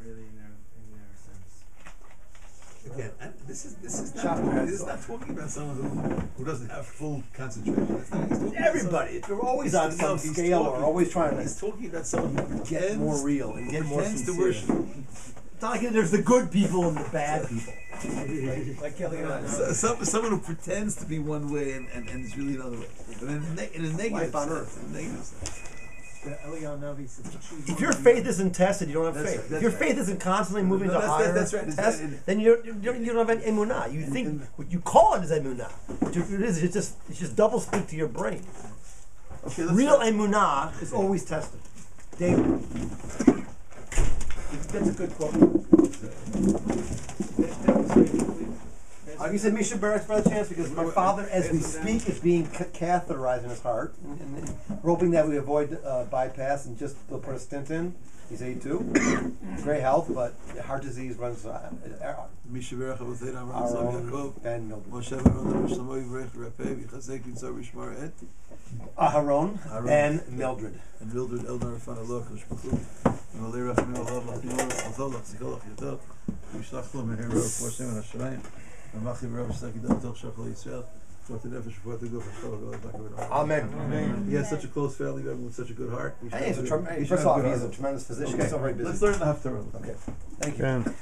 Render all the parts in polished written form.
really in their sense. Again, this is not talking about someone who doesn't have full concentration. He's talking Everybody, they're always on some scale or always trying to. He's talking about someone who get more real and get more sincere. sincere. To worship. It's not like there's the good people and the bad people. Like Kelly someone who pretends to be one way and is really another way. But in a negative life on sense, earth. in a negative sense. If your faith isn't tested, you don't have faith. If your faith isn't constantly moving to higher test, then you don't have any emunah. You think what you call it is emunah. What it is, it's just double speak to your brain. Okay, real emunah is always tested. David. That's a good quote. You said Misha Barak's by the chance because my father, as we speak, is being catheterized in his heart, and hoping that we avoid bypass and just they'll put a stent in. He's 82, great health, but heart disease runs. Misha Barak Aharon and Mildred. And Mildred Eldar van Allah Amen. He has such a close family member with such a good heart. First of all, he's a tremendous physician. He's so very busy. Let's learn the Haftarah. Okay. Thank you. Ben,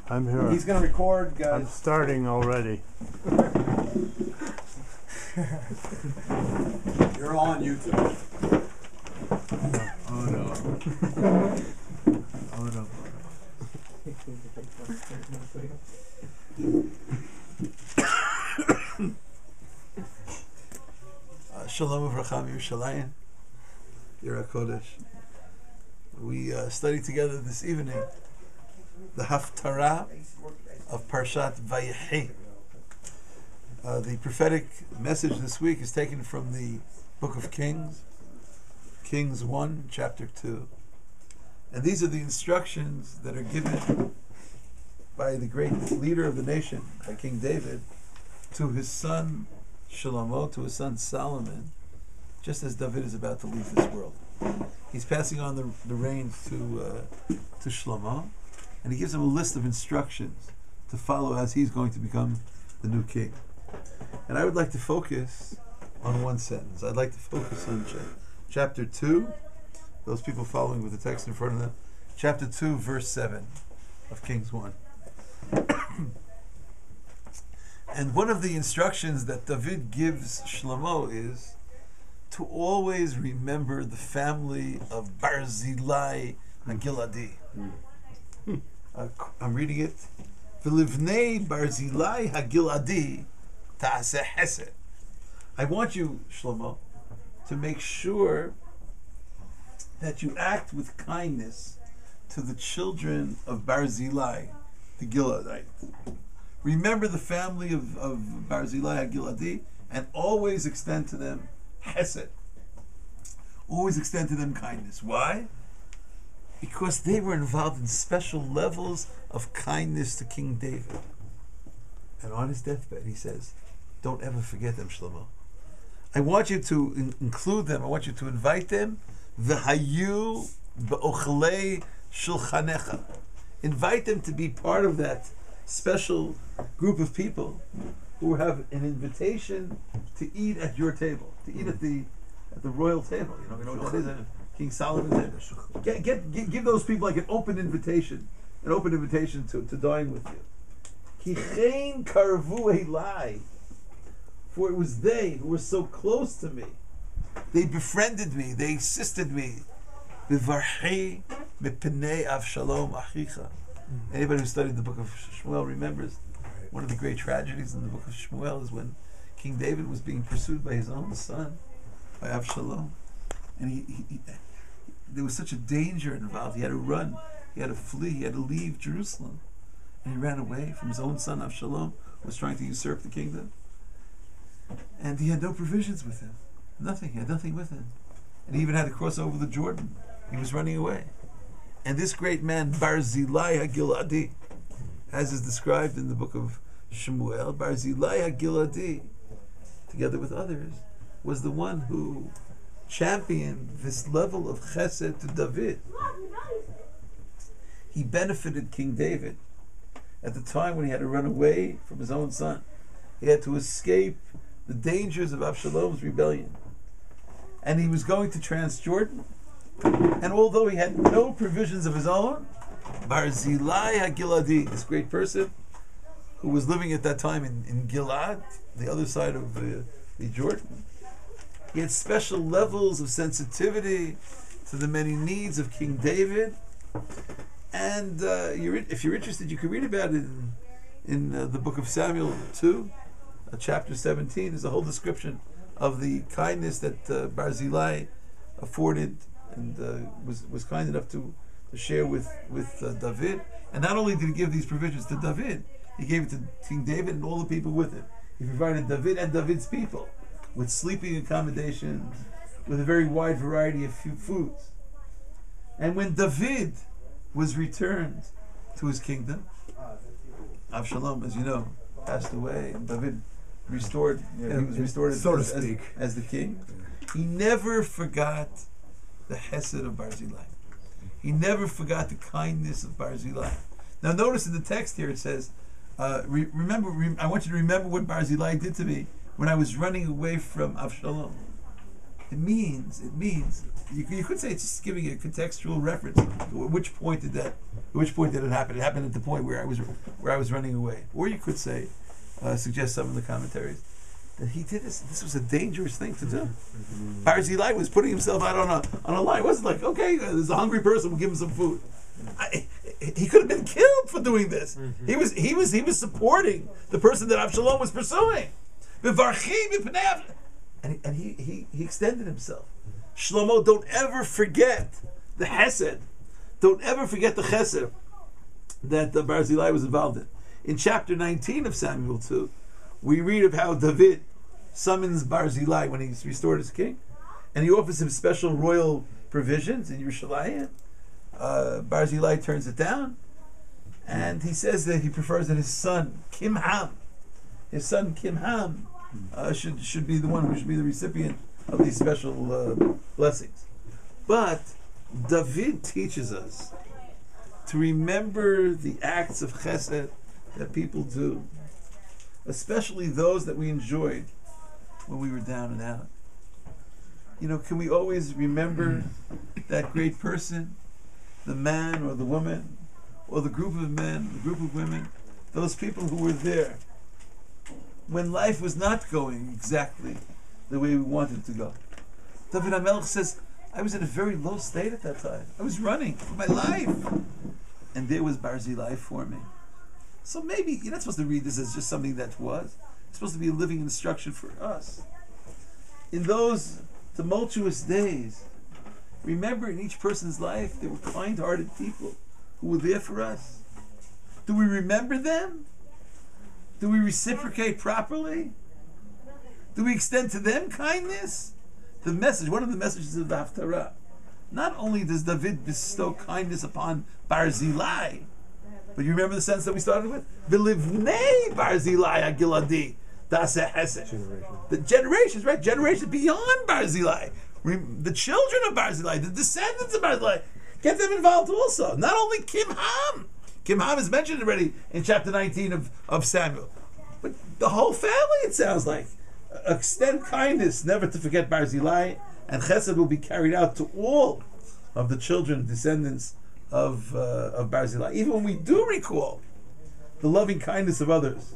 I'm here. He's going to record, guys. I'm starting already. You're on YouTube. Oh no. Oh no. Shalom Avraham Yerushalayim, Yira Kodesh. We studied together this evening the Haftarah of Parshat Vayehi. The prophetic message this week is taken from the Book of Kings, Kings 1, chapter 2. And these are the instructions that are given by the great leader of the nation, by King David, to his son Shlomo, to his son Solomon, just as David is about to leave this world. He's passing on the reins to Shlomo, and he gives him a list of instructions to follow as he's going to become the new king. And I would like to focus on one sentence. I'd like to focus on chapter 2, those people following with the text in front of them, chapter 2, verse 7 of Kings 1. And one of the instructions that David gives Shlomo is to always remember the family of Barzillai HaGiladi. I'm reading it. V'livnei Barzillai HaGiladi ta'aseh hesed. I want you, Shlomo, to make sure that you act with kindness to the children of Barzillai, the Giladite. Remember the family of Barzillai HaGiladi and always extend to them hesed. Always extend to them kindness. Why? Because they were involved in special levels of kindness to King David. And on his deathbed, he says, don't ever forget them, Shlomo. I want you to include them. I want you to invite them. V'hayu b'ochlei shulchanecha. Invite them to be part of that special group of people who have an invitation to eat at your table, to eat at the royal table. You know what that is? King Solomon's table. Give those people like an open invitation to dine with you. Kichein karvu elai. For it was they who were so close to me. They befriended me. They assisted me. B'varchei mipnei Avshalom achicha. Anybody who studied the book of Shmuel remembers one of the great tragedies in the book of Shmuel is when King David was being pursued by his own son, by Avshalom. And he there was such a danger involved. He had to run. He had to flee. He had to leave Jerusalem. And he ran away from his own son, Avshalom, who was trying to usurp the kingdom. And he had no provisions with him. Nothing. He had nothing with him. And he even had to cross over the Jordan. He was running away. And this great man, Barzillai HaGiladi, as is described in the book of Shmuel, Barzillai HaGiladi, together with others, was the one who championed this level of chesed to David. he benefited King David at the time when he had to run away from his own son. He had to escape the dangers of Absalom's rebellion. And he was going to Transjordan. And although he had no provisions of his own, Barzillai HaGiladi, this great person who was living at that time in Gilad, the other side of the Jordan, he had special levels of sensitivity to the many needs of King David. And if you're interested, you can read about it in the book of Samuel 2, chapter 17. There's a whole description of the kindness that Barzillai afforded and was kind enough to share with David. And not only did he give these provisions to David, he gave it to King David and all the people with him. He provided David and David's people with sleeping accommodations, with a very wide variety of foods. And when David was returned to his kingdom, Absalom, as you know, passed away, and David restored, he was restored so to speak, as the king. He never forgot the Hesed of Barzillai. He never forgot the kindness of Barzillai. Now notice in the text here it says, I want you to remember what Barzillai did to me when I was running away from Absalom. It means, you could say it's just giving a contextual reference. At which point did it happen? It happened at the point where I was running away. Or you could say, suggest some of the commentaries, that he did this. This was a dangerous thing to do. Barzillai was putting himself out on a line. It wasn't like, okay, there's a hungry person, we'll give him some food. He could have been killed for doing this. He was supporting the person that Absalom was pursuing. And he extended himself. Shlomo, don't ever forget the Hesed. Don't ever forget the Chesed that Barzillai was involved in. In chapter 19 of Samuel 2, we read of how David summons Barzillai when he's restored as king, and he offers him special royal provisions in Yerushalayim. Barzillai turns it down, and he says that he prefers that his son Kimham should be the one who should be the recipient of these special blessings. But David teaches us to remember the acts of chesed that people do, especially those that we enjoyed when we were down and out. Can we always remember that great person, the man or the woman, or the group of men, the group of women, those people who were there when life was not going exactly the way we wanted it to go? David HaMelech says, I was in a very low state at that time. I was running for my life. And there was Barzillai for me. So maybe you're not supposed to read this as just something that was. It's supposed to be a living instruction for us. In those tumultuous days, remember in each person's life there were kind-hearted people who were there for us. Do we remember them? Do we reciprocate properly? Do we extend to them kindness? The message, one of the messages of the Haftarah, not only does David bestow kindness upon Barzillai, but you remember the sentence that we started with? V'livnei Barzillai HaGiladi Daseh Hesed. The generations, right? Generations beyond Barzillai. The children of Barzillai, the descendants of Barzillai. Get them involved also. Not only Kimham. Kimham is mentioned already in chapter 19 of Samuel. But the whole family, it sounds like. Extend kindness, never to forget Barzillai, and chesed will be carried out to all of the children, descendants of Barzillai. Even when we do recall the loving kindness of others,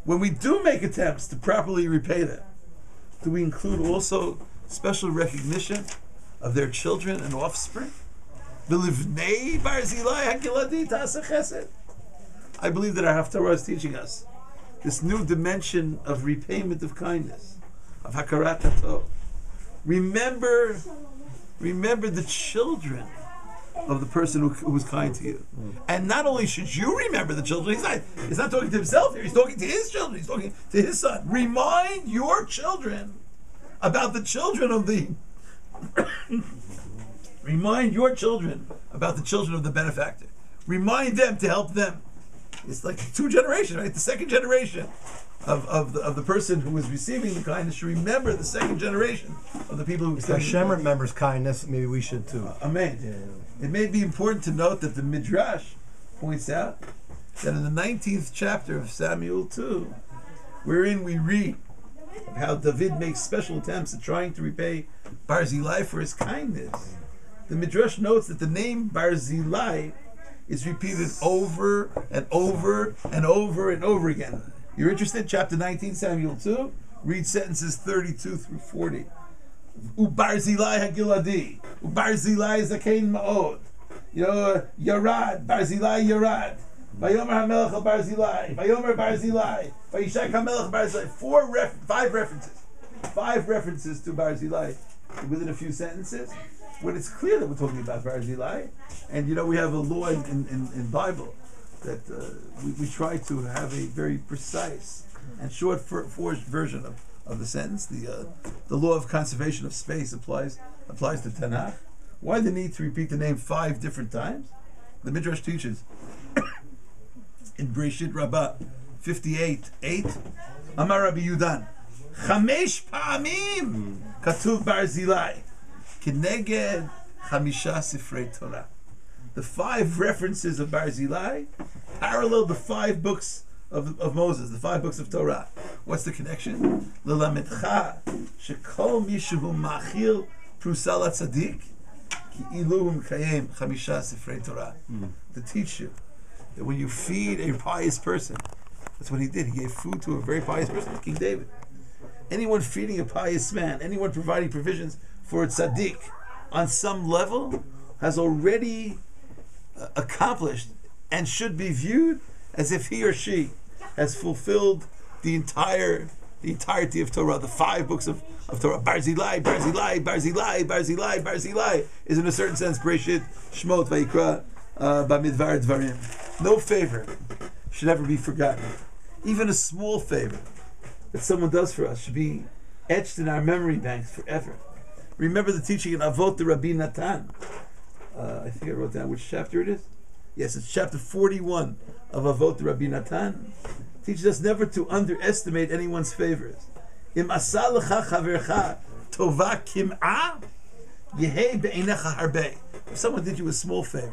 when we do make attempts to properly repay them, do we include also special recognition of their children and offspring? V'livnei Barzillai HaGiladi Taseh Chesed. I believe that our Haftarah is teaching us this new dimension of repayment of kindness, of hakarat hatov. Remember the children of the person who was kind to you. And not only should you remember the children, he's not talking to himself here, he's talking to his children, he's talking to his son. Remind your children about the children of the remind your children about the children of the benefactor. Remind them to help them. It's like 2 generations, right? The second generation of the person who was receiving the kindness should remember the second generation of the people who If Hashem remembers kindness, maybe we should too. Amen. It may be important to note that the Midrash points out that in the 19th chapter of Samuel 2, wherein we read how David makes special attempts at trying to repay Barzillai for his kindness, the Midrash notes that the name Barzillai is repeated over and over and over and over again. You're interested? Chapter 19, Samuel 2, read sentences 32 through 40. Ubarzillai hagiladi, Ubarzillai zakein ma'od, Yarad, Barzillai Yarad, Vayomer HaMelech al Barzillai, Vayomer Barzillai, Vayishak HaMelech Barzillai. 5 references to Barzillai within a few sentences, when it's clear that we're talking about Barzillai. And we have a law in Bible that we try to have a very precise and short forged version of the sentence. The law of conservation of space applies to Tanakh. Why the need to repeat the name 5 different times? The Midrash teaches in Breshit Rabbah 58:8, Amar Rabbi Yudan, Chamesh Pa'amim Katuv Barzillai Keneged Chamisha Sifrei Torah. The 5 references of Barzillai parallel the 5 books of Moses, the 5 books of Torah. What's the connection? L'lamedcha shekol mishu machil prusal tzadik ki iluhum kayem chamisha sifrei Torah. To teach you that when you feed a pious person, that's what he did. He gave food to a very pious person, King David. Anyone feeding a pious man, anyone providing provisions for a tzaddik on some level has already accomplished and should be viewed as if he or she has fulfilled the entirety of Torah, the 5 books of Torah. Barzillai is in a certain sense Breshit, Shmot, Vayikra, Bamidbar, Dvarim. No favor should ever be forgotten. Even a small favor that someone does for us should be etched in our memory banks forever. Remember the teaching in Avot the Rabbi Natan. I think I wrote down which chapter it is. Yes, it's chapter 41 of Avot the Rabbi Natan. Teaches us never to underestimate anyone's favors. Im asa lecha chavercha tova kim'a yehei be'einecha harbe. If someone did you a small favor,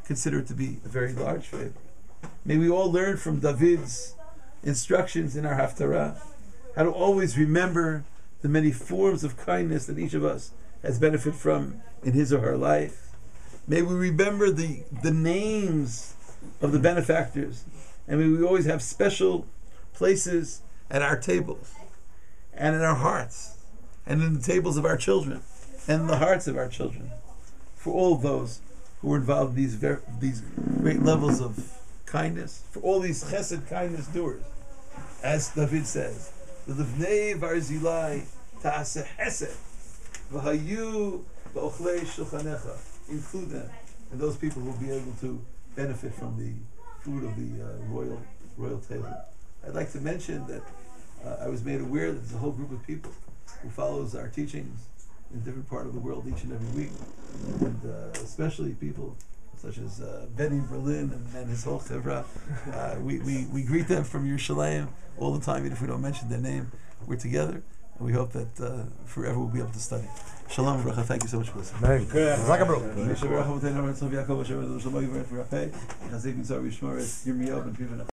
consider it to be a very large favor. May we all learn from David's instructions in our Haftarah how to always remember the many forms of kindness that each of us has benefited from in his or her life. May we remember the names of the benefactors, and may we always have special places at our tables and in our hearts and in the tables of our children and in the hearts of our children for all of those who are involved in these great levels of kindness, for all these chesed kindness doers. As David says, L'livnei Barzillai ta'aseh chesed v'hayu ba'ochlei shulchanecha. Include them and those people who will be able to benefit from the food of the royal table. I'd like to mention that I was made aware that there's a whole group of people who follows our teachings in a different part of the world each and every week, and especially people such as Benny Berlin and his whole chevra. We greet them from Yerushalayim all the time, even if we don't mention their name. We're together, and we hope that forever we'll be able to study. Shalom Bracha, thank you so much for listening.